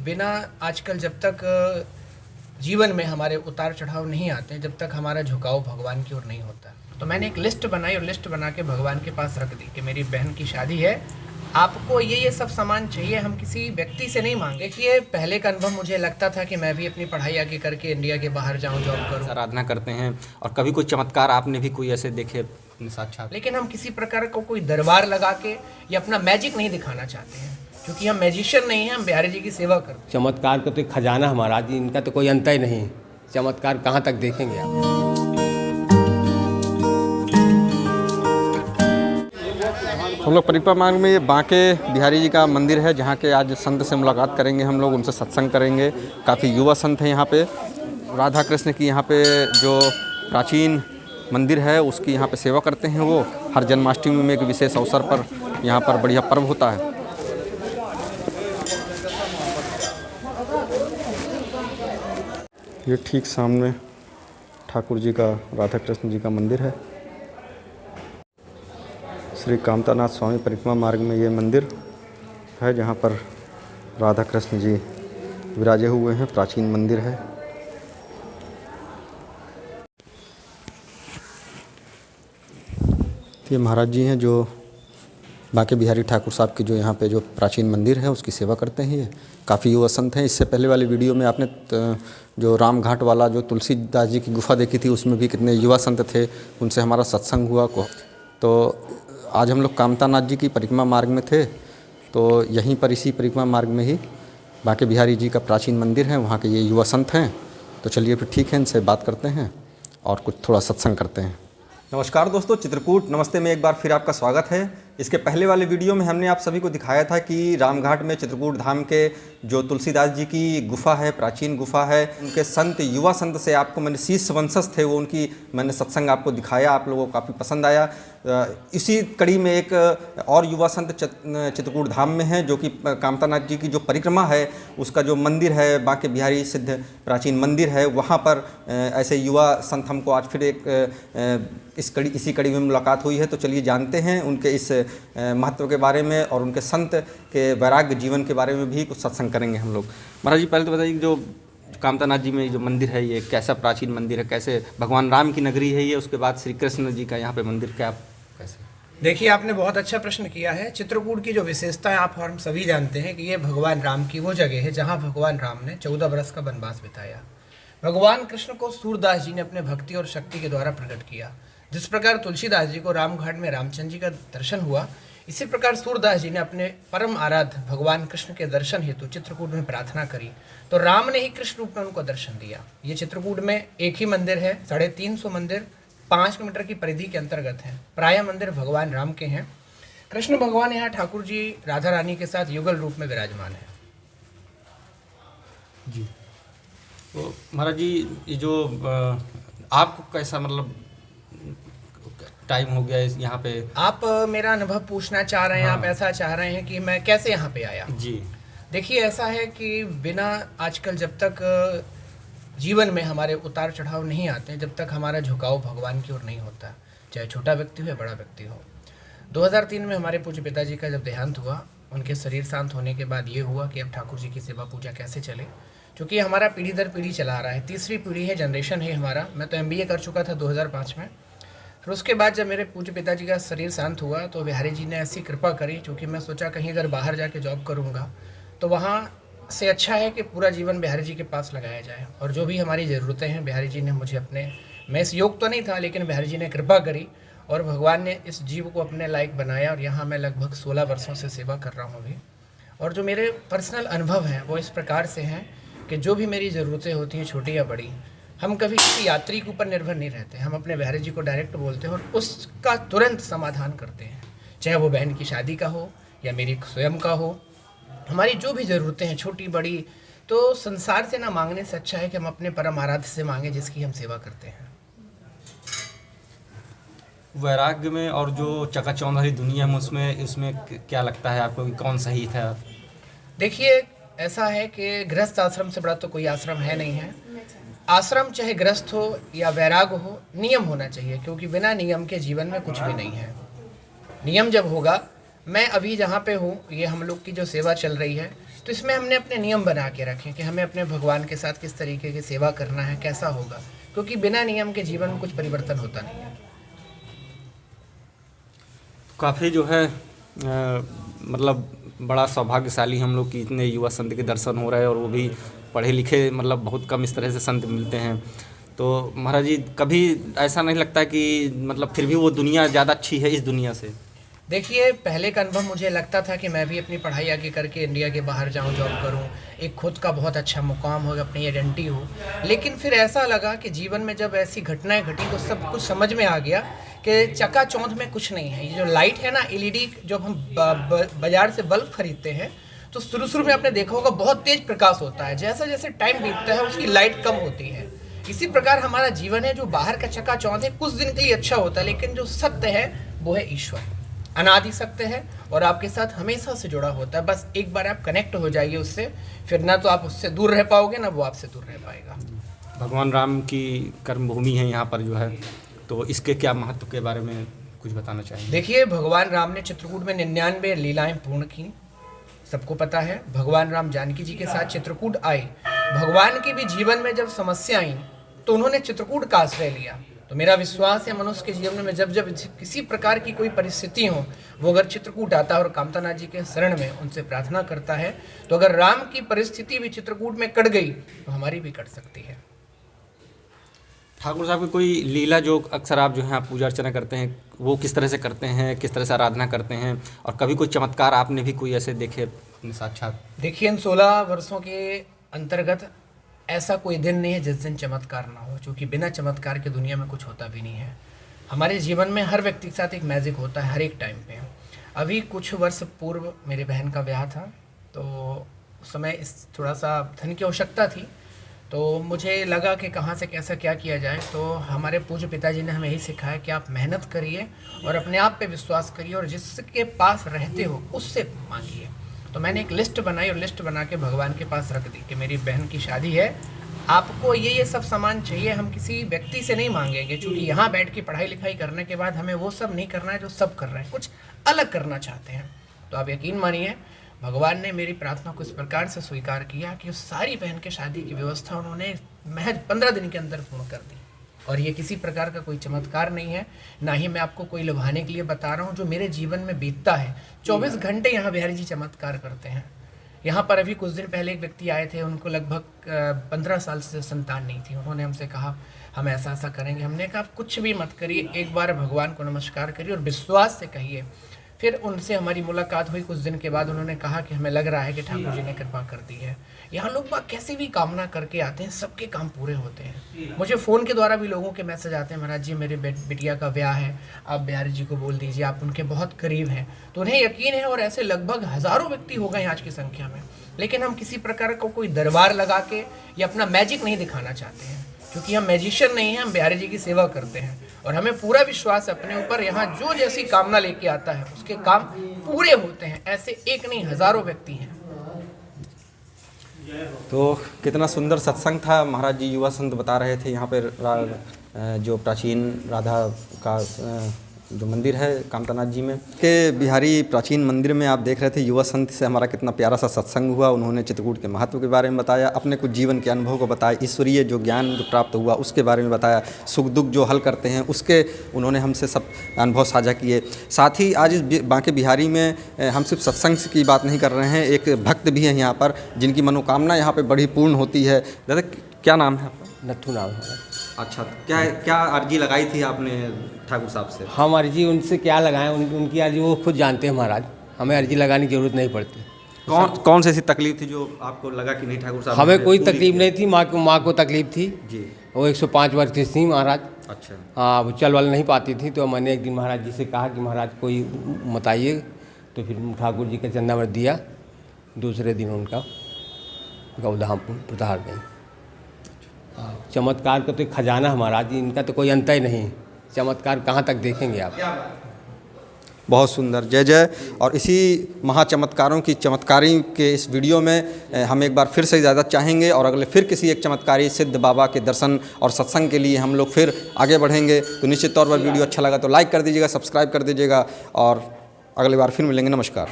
बिना आजकल जब तक जीवन में हमारे उतार चढ़ाव नहीं आते, जब तक हमारा झुकाव भगवान की ओर नहीं होता। तो मैंने एक लिस्ट बनाई और लिस्ट बना के भगवान के पास रख दी कि मेरी बहन की शादी है, आपको ये सब सामान चाहिए। हम किसी व्यक्ति से नहीं मांगे। देखिए, पहले का अनुभव मुझे लगता था कि मैं भी अपनी पढ़ाई आगे करके इंडिया के बाहर जाऊं, जॉब करूं, आराधना करते हैं। और कभी कोई चमत्कार आपने भी कोई ऐसे देखे अपने साक्षात? लेकिन हम किसी प्रकार को कोई दरबार लगा के या अपना मैजिक नहीं दिखाना चाहते हैं, क्योंकि हम मैजिशियन नहीं हैं, हम बिहारी जी की सेवा करते हैं। चमत्कार का तो एक खजाना हमारा जी, इनका तो कोई अंत ही नहीं। चमत्कार कहाँ तक देखेंगे आप? हम लोग परिक्रमा मार्ग में ये बांके बिहारी जी का मंदिर है, जहाँ के आज संत से मुलाकात करेंगे हम लोग, उनसे सत्संग करेंगे। काफ़ी युवा संत हैं यहाँ पे। राधा कृष्ण की यहाँ पे जो प्राचीन मंदिर है उसकी यहाँ पे सेवा करते हैं वो। हर जन्माष्टमी में एक विशेष अवसर पर यहाँ पर बढ़िया पर्व होता है। ये ठीक सामने ठाकुर जी का, राधा कृष्ण जी का मंदिर है। श्री कामतानाथ स्वामी परिक्रमा मार्ग में ये मंदिर है, जहाँ पर राधा कृष्ण जी विराजे हुए हैं। प्राचीन मंदिर है। ये महाराज जी हैं जो बांके बिहारी ठाकुर साहब की जो यहाँ पे जो प्राचीन मंदिर है उसकी सेवा करते हैं। ये काफ़ी युवा संत हैं। इससे पहले वाली वीडियो में आपने जो रामघाट वाला जो तुलसीदास जी की गुफा देखी थी, उसमें भी कितने युवा संत थे, उनसे हमारा सत्संग हुआ को। तो आज हम लोग कामतानाथ जी की परिक्रमा मार्ग में थे, तो यहीं पर इसी परिक्रमा मार्ग में ही बांके बिहारी जी का प्राचीन मंदिर है, वहाँ के ये युवा संत हैं। तो चलिए फिर ठीक है, इनसे बात करते हैं और कुछ थोड़ा सत्संग करते हैं। नमस्कार दोस्तों, चित्रकूट नमस्ते में एक बार फिर आपका स्वागत है। इसके पहले वाले वीडियो में हमने आप सभी को दिखाया था कि रामघाट में चित्रकूट धाम के जो तुलसीदास जी की गुफा है, प्राचीन गुफा है, उनके संत, युवा संत से आपको मैंने शीर्ष वंशज थे वो, उनकी मैंने सत्संग आपको दिखाया, आप लोगों को काफ़ी पसंद आया। इसी कड़ी में एक और युवा संत चित्रकूट धाम में है, जो कि कामतानाथ जी की जो परिक्रमा है उसका जो मंदिर है, बांके बिहारी सिद्ध प्राचीन मंदिर है, वहाँ पर ऐसे युवा संत हमको आज फिर एक इसी कड़ी में मुलाकात हुई है। तो चलिए जानते हैं उनके इस महत्व के बारे में और उनके संत के वैराग्य जीवन के बारे में भी कुछ सत्संग करेंगे हम लोग। महाराज जी, पहले तो बताइए, जो कामतानाथ जी में जो मंदिर है ये कैसा प्राचीन मंदिर है, कैसे भगवान राम की नगरी है ये, उसके बाद श्री कृष्ण जी का यहाँ पे मंदिर क्या कैसे? देखिए, आपने बहुत अच्छा प्रश्न किया है। चित्रकूट की जो विशेषता है आप और हम सभी जानते हैं कि ये भगवान राम की वो जगह है जहाँ भगवान राम ने 14 वर्ष का वनवास बिताया। भगवान कृष्ण को सूरदास जी ने अपने भक्ति और शक्ति के द्वारा प्रकट किया। जिस प्रकार तुलसीदास जी को रामघाट में रामचंद्र जी का दर्शन हुआ, इसी प्रकार सूरदास जी ने अपने परम आराध्य भगवान कृष्ण के दर्शन हेतु चित्रकूट में प्रार्थना करी, तो राम ने ही कृष्ण रूप में उनको दर्शन दिया। ये चित्रकूट में एक ही मंदिर है, 350 मंदिर 5 किलोमीटर की परिधि के अंतर्गत है। प्राय मंदिर भगवान राम के हैं। कृष्ण भगवान यहाँ ठाकुर जी राधा रानी के साथ युगल रूप में विराजमान है। जी, तो महाराज जी, ये जो आपको कैसा मतलब टाइम हो गया इस यहाँ पे? आप मेरा अनुभव पूछना चाह रहे हैं? हाँ। आप ऐसा चाह रहे हैं कि मैं कैसे यहाँ पे आया? जी, देखिए, ऐसा है कि बिना आजकल जब तक जीवन में हमारे उतार चढ़ाव नहीं आते, जब तक हमारा झुकाव भगवान की ओर नहीं होता, चाहे छोटा व्यक्ति हो या बड़ा व्यक्ति हो। 2003 में हमारे पूज्य पिताजी का जब देहांत हुआ, उनके शरीर शांत होने के बाद ये हुआ कि अब ठाकुर जी की सेवा पूजा कैसे चले, क्योंकि हमारा पीढ़ी दर पीढ़ी चला आ रहा है। तीसरी पीढ़ी है, जनरेशन है हमारा। मैं तो MBA कर चुका था 2005 में। फिर उसके बाद जब मेरे पूज्य पिताजी का शरीर शांत हुआ तो बिहारी जी ने ऐसी कृपा करी, क्योंकि मैं सोचा कहीं अगर बाहर जाके जॉब करूँगा तो वहाँ से अच्छा है कि पूरा जीवन बिहारी जी के पास लगाया जाए, और जो भी हमारी ज़रूरतें हैं बिहारी जी ने मुझे मैं इस योग तो नहीं था, लेकिन बिहारी जी ने कृपा करी और भगवान ने इस जीव को अपने लायक बनाया, और यहाँ मैं लगभग 16 वर्षों से सेवा कर रहा हूँ अभी। और जो मेरे पर्सनल अनुभव हैं वो इस प्रकार से हैं कि जो भी मेरी ज़रूरतें होती हैं, छोटी या बड़ी, हम कभी किसी यात्री के ऊपर निर्भर नहीं रहते। हम अपने बिहारी जी को डायरेक्ट बोलते हैं और उसका तुरंत समाधान करते हैं, चाहे वो बहन की शादी का हो या मेरी स्वयं का हो। हमारी जो भी ज़रूरतें हैं, छोटी बड़ी, तो संसार से ना मांगने से अच्छा है कि हम अपने परम आराध्य से मांगें, जिसकी हम सेवा करते हैं। वैराग्य में और जो चकाचौंध दुनिया में उसमें क्या लगता है आपको कि कौन सही था? देखिए, ऐसा है कि गृहस्थ आश्रम से बड़ा तो कोई आश्रम है नहीं है। आश्रम चाहे गृहस्थ हो या वैराग हो, नियम होना चाहिए, क्योंकि बिना नियम के जीवन में कुछ भी नहीं है। नियम जब होगा, मैं अभी जहाँ पे हूँ, ये हम लोग की जो सेवा चल रही है, तो इसमें हमने अपने नियम बना के रखे कि हमें अपने भगवान के साथ किस तरीके की सेवा करना है, कैसा होगा, क्योंकि बिना नियम के जीवन में कुछ परिवर्तन होता नहीं है। काफ़ी जो है मतलब बड़ा सौभाग्यशाली हम लोग कि इतने युवा संत के दर्शन हो रहे हैं, और वो भी पढ़े लिखे, मतलब बहुत कम इस तरह से संत मिलते हैं। तो महाराज जी, कभी ऐसा नहीं लगता कि मतलब फिर भी वो दुनिया ज़्यादा अच्छी है इस दुनिया से? देखिए, पहले का अनुभव मुझे लगता था कि मैं भी अपनी पढ़ाई आगे करके इंडिया के बाहर जाऊं, जॉब करूं, एक खुद का बहुत अच्छा मुकाम हो, अपनी आइडेंटिटी हो। लेकिन फिर ऐसा लगा कि जीवन में जब ऐसी घटनाएं घटी तो सब कुछ समझ में आ गया कि चकाचौंध में कुछ नहीं है। ये जो लाइट है ना, एलईडी, जब हम बाजार से बल्ब खरीदते हैं तो शुरू में आपने देखा होगा बहुत तेज प्रकाश होता है, जैसे जैसे टाइम बीतता है उसकी लाइट कम होती है। इसी प्रकार हमारा जीवन है, जो बाहर का चकाचौंध है कुछ दिन के लिए अच्छा होता है, लेकिन जो सत्य है वो है ईश्वर, अनादि सत्य है और आपके साथ हमेशा से जुड़ा होता है। बस एक बार आप कनेक्ट हो जाइए उससे, फिर ना तो आप उससे दूर रह पाओगे ना वो आपसे दूर रह पाएगा। भगवान राम की कर्मभूमि है यहाँ पर जो है, तो इसके क्या महत्व के बारे में कुछ बताना चाहेंगे? देखिए, भगवान राम ने चित्रकूट में 99 लीलाएं पूर्ण की, सबको पता है। भगवान राम जानकी जी के साथ चित्रकूट आए। भगवान के भी जीवन में जब समस्या आई तो उन्होंने चित्रकूट का आश्रय लिया। तो मेरा विश्वास है मनुष्य के जीवन में जब जब किसी प्रकार की कोई परिस्थिति हो, वो अगर चित्रकूट आता है और कामतानाथ जी के शरण में उनसे प्रार्थना करता है, तो अगर राम की परिस्थिति भी चित्रकूट में कट गई तो हमारी भी कट सकती है। ठाकुर साहब की कोई लीला जो अक्सर आप जो है पूजा अर्चना करते हैं, वो किस तरह से करते हैं, किस तरह से आराधना करते हैं, और कभी कोई चमत्कार आपने भी कोई ऐसे देखे अपने साक्षात? देखिए, इन 16 वर्षों के अंतर्गत ऐसा कोई दिन नहीं है जिस दिन चमत्कार ना हो, क्योंकि बिना चमत्कार के दुनिया में कुछ होता भी नहीं है। हमारे जीवन में हर व्यक्ति के साथ एक मैजिक होता है हर एक टाइम पे। अभी कुछ वर्ष पूर्व मेरे बहन का ब्याह था, तो उस समय इस थोड़ा सा धन की आवश्यकता थी, तो मुझे लगा कि कहाँ से कैसा क्या किया जाए। तो हमारे पूज्य पिताजी ने हमें यही सिखाया कि आप मेहनत करिए और अपने आप पे विश्वास करिए और जिसके पास रहते हो उससे मांगिए। तो मैंने एक लिस्ट बनाई और लिस्ट बना के भगवान के पास रख दी कि मेरी बहन की शादी है, आपको ये सब सामान चाहिए। हम किसी व्यक्ति से नहीं मांगेंगे, क्योंकि यहाँ बैठ के पढ़ाई लिखाई करने के बाद हमें वो सब नहीं करना है जो सब कर रहे हैं, कुछ अलग करना चाहते हैं। तो आप यकीन मानिए, भगवान ने मेरी प्रार्थना को इस प्रकार से स्वीकार किया कि उस सारी बहन के शादी की व्यवस्था उन्होंने महज 15 दिन के अंदर पूर्ण कर दी। और ये किसी प्रकार का कोई चमत्कार नहीं है, ना ही मैं आपको कोई लुभाने के लिए बता रहा हूँ, जो मेरे जीवन में बीतता है। 24 घंटे यहाँ बिहारी जी चमत्कार करते हैं। यहाँ पर अभी कुछ दिन पहले एक व्यक्ति आए थे, उनको लगभग 15 साल से संतान नहीं थी। उन्होंने हमसे कहा हम ऐसा ऐसा करेंगे। हमने कहा आप कुछ भी मत करिए, एक बार भगवान को नमस्कार करिए और विश्वास से कहिए। फिर उनसे हमारी मुलाकात हुई कुछ दिन के बाद। उन्होंने कहा कि हमें लग रहा है कि ठाकुर जी ने कृपा कर दी है। यहाँ लोग बाग कैसे भी कामना करके आते हैं, सबके काम पूरे होते हैं। मुझे फ़ोन के द्वारा भी लोगों के मैसेज आते हैं, महाराज जी मेरे बिटिया का ब्याह है, आप बिहारी जी को बोल दीजिए, आप उनके बहुत करीब हैं। तो उन्हें यकीन है, और ऐसे लगभग हज़ारों व्यक्ति हो गए आज की संख्या में। लेकिन हम किसी प्रकार का कोई दरबार लगा के या अपना मैजिक नहीं दिखाना चाहते हैं, क्योंकि हम मैजिशियन नहीं हैं, हम बिहारी जी की सेवा करते हैं। और हमें पूरा विश्वास अपने ऊपर, यहाँ जो जैसी कामना लेके आता है उसके काम पूरे होते हैं। ऐसे एक नहीं, हज़ारों व्यक्ति हैं। तो कितना सुंदर सत्संग था। महाराज जी युवा संत बता रहे थे यहाँ पर जो प्राचीन राधा का जो मंदिर है कामतानाथ जी में के बिहारी प्राचीन मंदिर में आप देख रहे थे युवा संत से हमारा कितना प्यारा सा सत्संग हुआ। उन्होंने चित्रकूट के महत्व के बारे में बताया, अपने कुछ जीवन के अनुभव को बताया, ईश्वरीय जो ज्ञान जो प्राप्त हुआ उसके बारे में बताया, सुख दुख जो हल करते हैं उसके उन्होंने हमसे सब अनुभव साझा किए। साथ ही आज इस बांके बिहारी में हम सिर्फ सत्संग की बात नहीं कर रहे हैं, एक भक्त भी हैं यहाँ पर जिनकी मनोकामना यहाँ पर बड़ी पूर्ण होती है। दादा क्या नाम है आपका? नथु नाम है। अच्छा, क्या अर्जी लगाई थी आपने ठाकुर साहब से? हम अर्जी उनसे क्या लगाएं, उनकी अर्जी वो खुद जानते हैं महाराज, हमें अर्जी लगाने की जरूरत नहीं पड़ती। कौन सी ऐसी तकलीफ थी जो आपको लगा कि नहीं ठाकुर साहब? हमें कोई तकलीफ नहीं थी, माँ को तकलीफ थी जी। वो 105 वर्ष की थी महाराज। अच्छा। हाँ, वो चल वल नहीं पाती थी। तो मैंने एक दिन महाराज जी से कहा कि महाराज कोई बताइए, तो फिर ठाकुर जी का चंदा मत दिया। दूसरे दिन उनका गौधाम प्रतार गई। चमत्कार का तो एक खजाना है महाराज जी, इनका तो कोई अंत ही नहीं। चमत्कार कहाँ तक देखेंगे आप? बहुत सुंदर, जय जय। और इसी महाचमत्कारों की चमत्कारी के इस वीडियो में हम एक बार फिर से इजाज़त चाहेंगे और अगले फिर किसी एक चमत्कारी सिद्ध बाबा के दर्शन और सत्संग के लिए हम लोग फिर आगे बढ़ेंगे। तो निश्चित तौर पर वीडियो अच्छा लगा तो लाइक कर दीजिएगा, सब्सक्राइब कर दीजिएगा और अगली बार फिर मिलेंगे। नमस्कार।